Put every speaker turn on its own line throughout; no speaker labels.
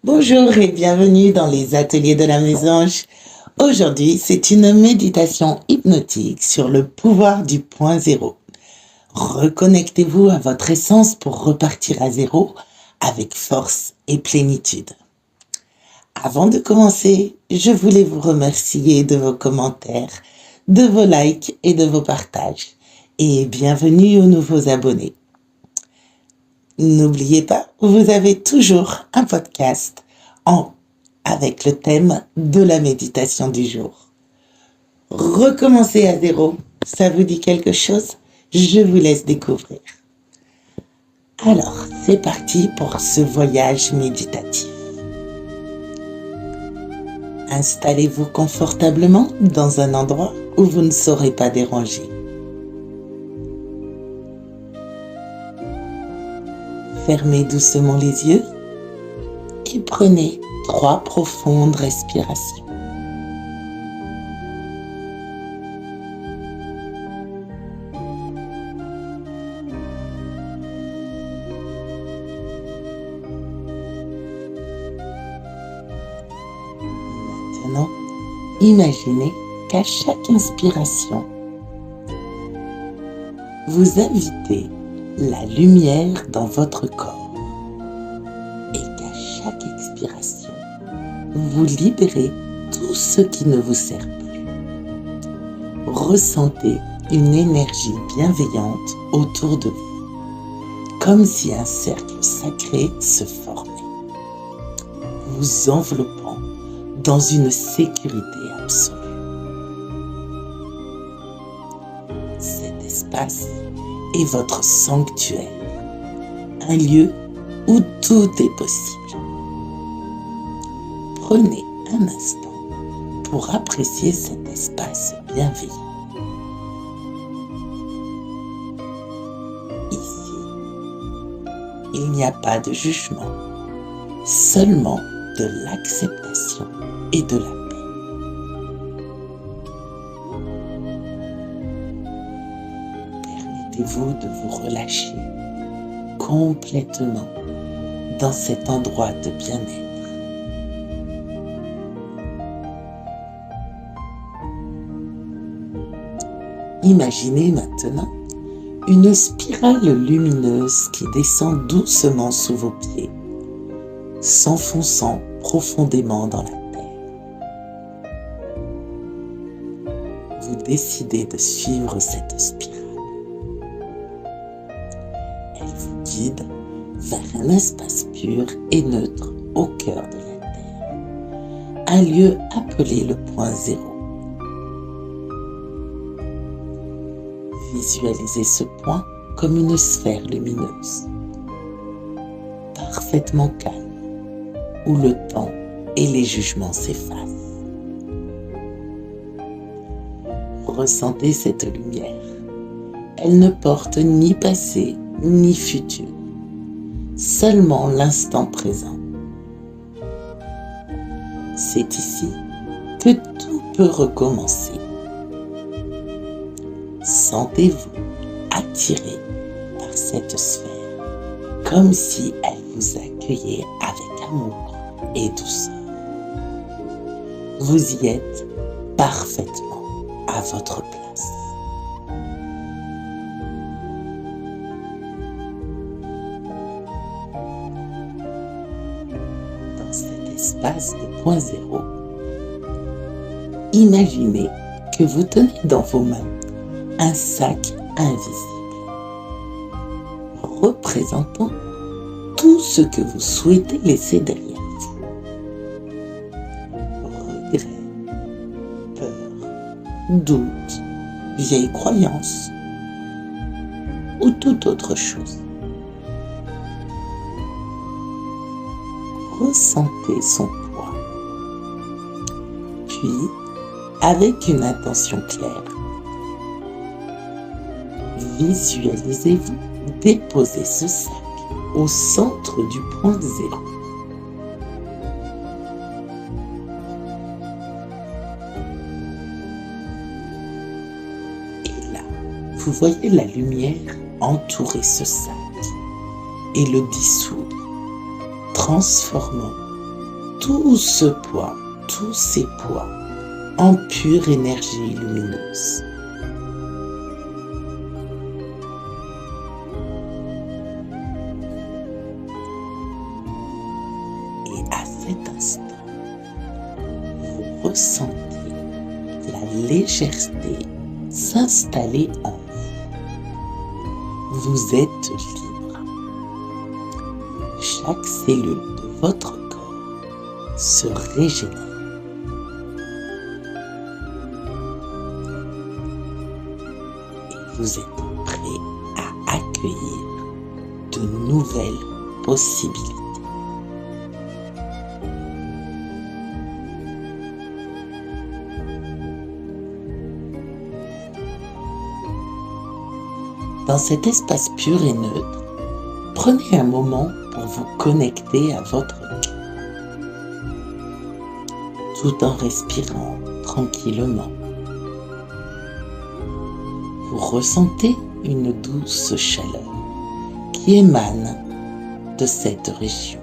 Bonjour et bienvenue dans les ateliers de la Mésange. Aujourd'hui, c'est une méditation hypnotique sur le pouvoir du point zéro. Reconnectez-vous à votre essence pour repartir à zéro avec force et plénitude. Avant de commencer, je voulais vous remercier de vos commentaires, de vos likes et de vos partages. Et bienvenue aux nouveaux abonnés. N'oubliez pas, vous avez toujours un podcast avec le thème de la méditation du jour. Recommencer à zéro, ça vous dit quelque chose? Je vous laisse découvrir. Alors, c'est parti pour ce voyage méditatif. Installez-vous confortablement dans un endroit où vous ne serez pas dérangé. Fermez doucement les yeux et prenez 3 profondes respirations. Maintenant, imaginez qu'à chaque inspiration, vous invitez la lumière dans votre corps et qu'à chaque expiration, vous libérez tout ce qui ne vous sert plus. Ressentez une énergie bienveillante autour de vous, comme si un cercle sacré se formait, vous enveloppant dans une sécurité absolue. Cet espace est votre sanctuaire, un lieu où tout est possible. Prenez un instant pour apprécier cet espace bienveillant. Ici, il n'y a pas de jugement, seulement de l'acceptation et de la paix. Permettez-vous de vous relâcher complètement dans cet endroit de bien-être. Imaginez maintenant une spirale lumineuse qui descend doucement sous vos pieds, s'enfonçant profondément dans la terre. Vous décidez de suivre cette spirale. Elle vous guide vers un espace pur et neutre au cœur de la terre, un lieu appelé le point zéro. Visualisez ce point comme une sphère lumineuse, parfaitement calme, où le temps et les jugements s'effacent. Ressentez cette lumière. Elle ne porte ni passé ni futur, seulement l'instant présent. C'est ici que tout peut recommencer. Sentez-vous attiré par cette sphère, comme si elle vous accueillait avec amour et douceur. Vous y êtes parfaitement à votre place. Dans cet espace de point zéro, imaginez que vous tenez dans vos mains un sac invisible, représentant tout ce que vous souhaitez laisser derrière vous. Regrets, peur, doute, vieilles croyances ou toute autre chose. Ressentez son poids. Puis, avec une intention claire, visualisez-vous déposer ce sac au centre du point zéro. Et là, vous voyez la lumière entourer ce sac et le dissoudre, transformant tout ce poids, tous ces poids en pure énergie lumineuse. Et à cet instant, vous ressentez la légèreté s'installer en vous. Vous êtes libre. Chaque cellule de votre corps se régénère. Et vous êtes prêt à accueillir de nouvelles possibilités. Dans cet espace pur et neutre, prenez un moment pour vous connecter à votre cœur, tout en respirant tranquillement. Vous ressentez une douce chaleur qui émane de cette région.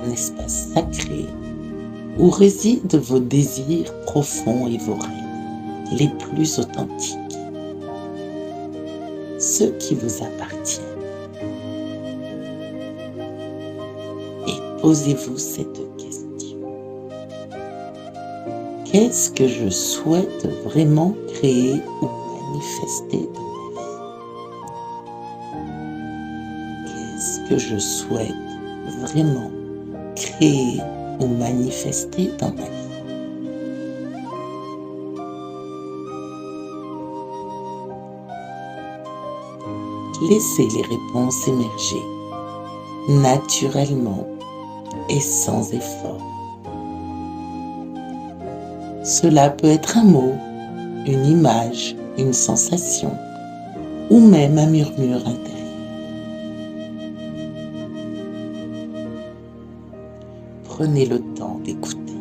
Un espace sacré où résident vos désirs profonds et vos rêves les plus authentiques, ceux qui vous appartiennent. Et posez-vous cette question. Qu'est-ce que je souhaite vraiment créer ou manifester dans ma vie? Qu'est-ce que je souhaite vraiment créer ou manifester dans ma vie? Laissez les réponses émerger naturellement et sans effort. Cela peut être un mot, une image, une sensation ou même un murmure intérieur. Prenez le temps d'écouter,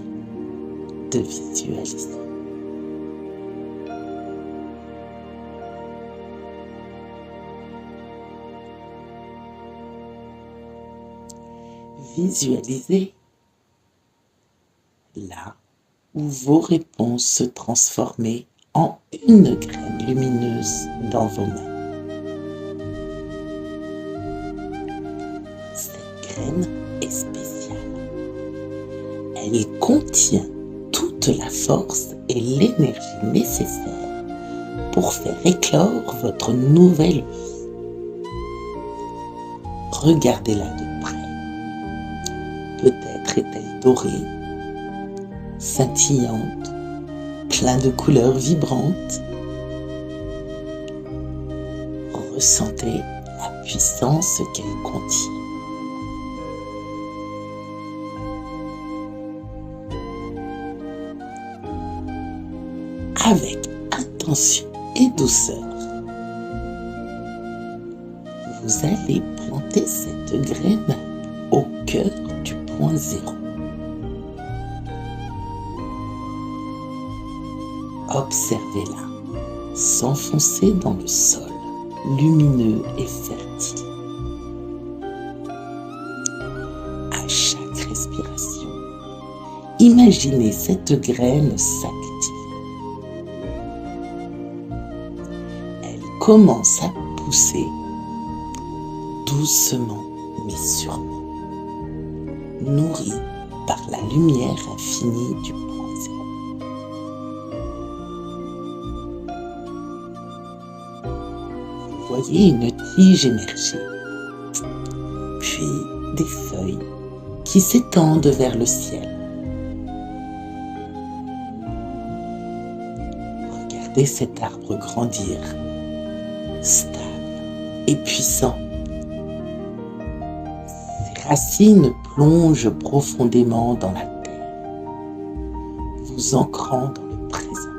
de visualiser. Visualisez là où vos réponses se transformaient en une graine lumineuse dans vos mains. Cette graine est spéciale. Elle contient toute la force et l'énergie nécessaires pour faire éclore votre nouvelle vie. Regardez-la de près. Peut-être est-elle dorée, scintillante, plein de couleurs vibrantes. Ressentez la puissance qu'elle contient. Avec intention et douceur, vous allez planter cette graine au cœur du point zéro. Observez-la s'enfoncer dans le sol, lumineux et fertile. À chaque respiration, imaginez cette graine s'activer. Elle commence à pousser doucement mais sûrement, nourrie par la lumière infinie du point zéro. Vous voyez une tige émerger, puis des feuilles qui s'étendent vers le ciel. Regardez cet arbre grandir, stable et puissant. Ses racines plongent profondément dans la terre, vous ancrant dans le présent.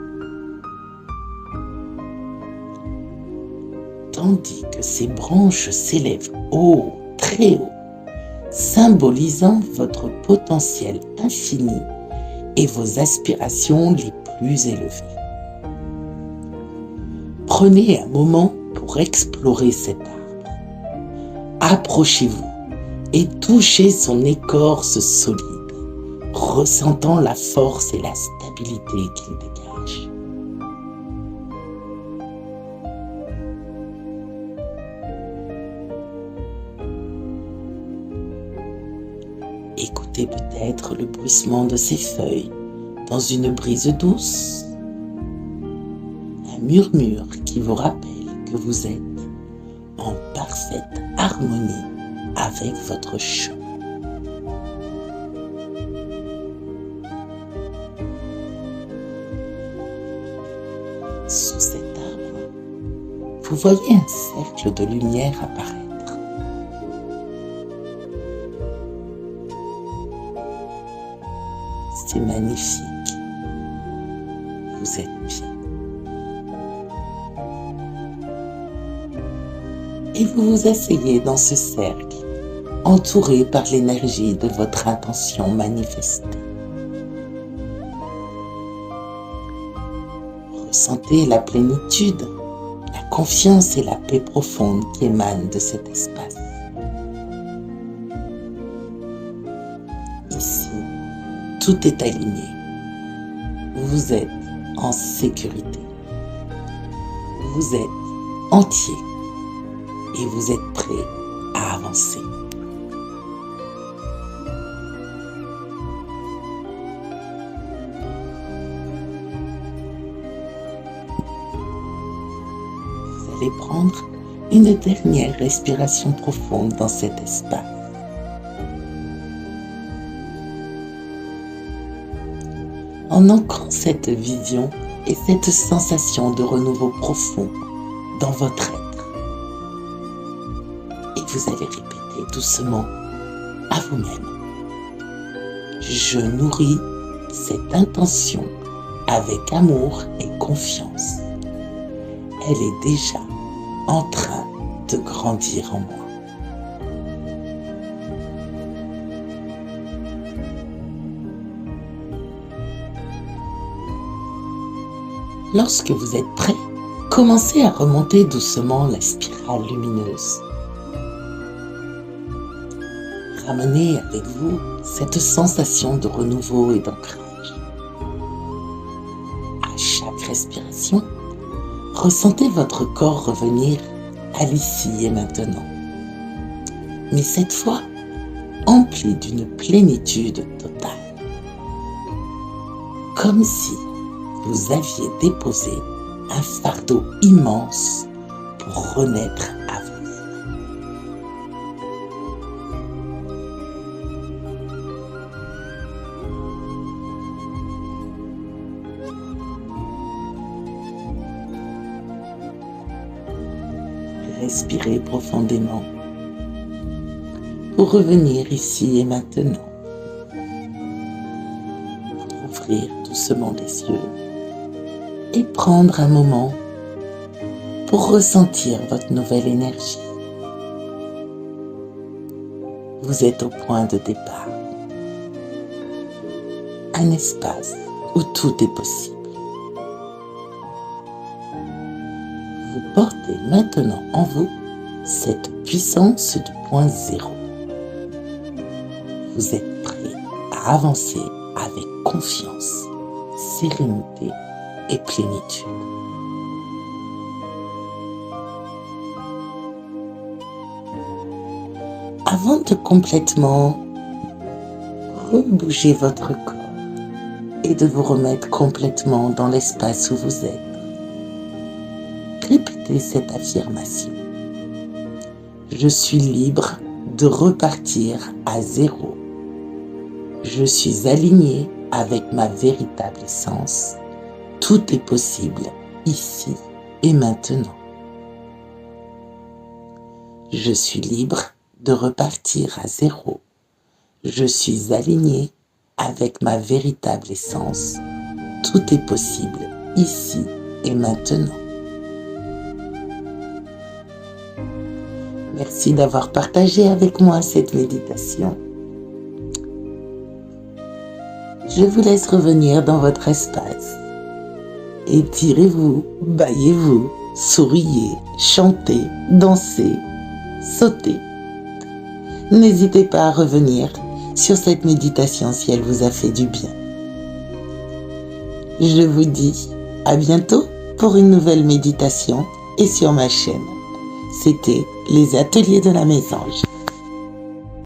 Tandis que ses branches s'élèvent haut, très haut, symbolisant votre potentiel infini et vos aspirations les plus élevées. Prenez un moment pour explorer cet arbre. Approchez-vous, et touchez son écorce solide, ressentant la force et la stabilité qu'il dégage. Écoutez peut-être le bruissement de ses feuilles dans une brise douce, un murmure qui vous rappelle que vous êtes en parfaite harmonie avec votre chant. Sous cet arbre, vous voyez un cercle de lumière apparaître. C'est magnifique. Vous êtes bien. Et vous vous asseyez dans ce cercle, entouré par l'énergie de votre intention manifestée. Ressentez la plénitude, la confiance et la paix profonde qui émanent de cet espace. Ici, tout est aligné. Vous êtes en sécurité. Vous êtes entier et vous êtes prêt à avancer. Vous allez prendre une dernière respiration profonde dans cet espace. En ancrant cette vision et cette sensation de renouveau profond dans votre être. Et vous allez répéter doucement à vous-même. Je nourris cette intention avec amour et confiance. Elle est déjà en train de grandir en moi. Lorsque vous êtes prêt, commencez à remonter doucement la spirale lumineuse. Ramenez avec vous cette sensation de renouveau et d'ancrage. À chaque respiration, ressentez votre corps revenir à l'ici et maintenant. Mais cette fois, empli d'une plénitude totale. Comme si vous aviez déposé un fardeau immense pour renaître à vous. Respirez profondément pour revenir ici et maintenant. Ouvrir doucement les yeux et prendre un moment pour ressentir votre nouvelle énergie. Vous êtes au point de départ. Un espace où tout est possible. Vous portez maintenant en vous cette puissance du point zéro. Vous êtes prêt à avancer avec confiance, sérénité et plénitude. Avant de complètement rebouger votre corps et de vous remettre complètement dans l'espace où vous êtes, répétez cette affirmation. Je suis libre de repartir à zéro. Je suis aligné avec ma véritable essence. Tout est possible ici et maintenant. Je suis libre de repartir à zéro. Je suis aligné avec ma véritable essence. Tout est possible ici et maintenant. Merci d'avoir partagé avec moi cette méditation. Je vous laisse revenir dans votre espace. Étirez-vous, baillez-vous, souriez, chantez, dansez, sautez. n'hésitez pas à revenir sur cette méditation si elle vous a fait du bien. Je vous dis à bientôt pour une nouvelle méditation et sur ma chaîne. C'était les ateliers de la Mésange.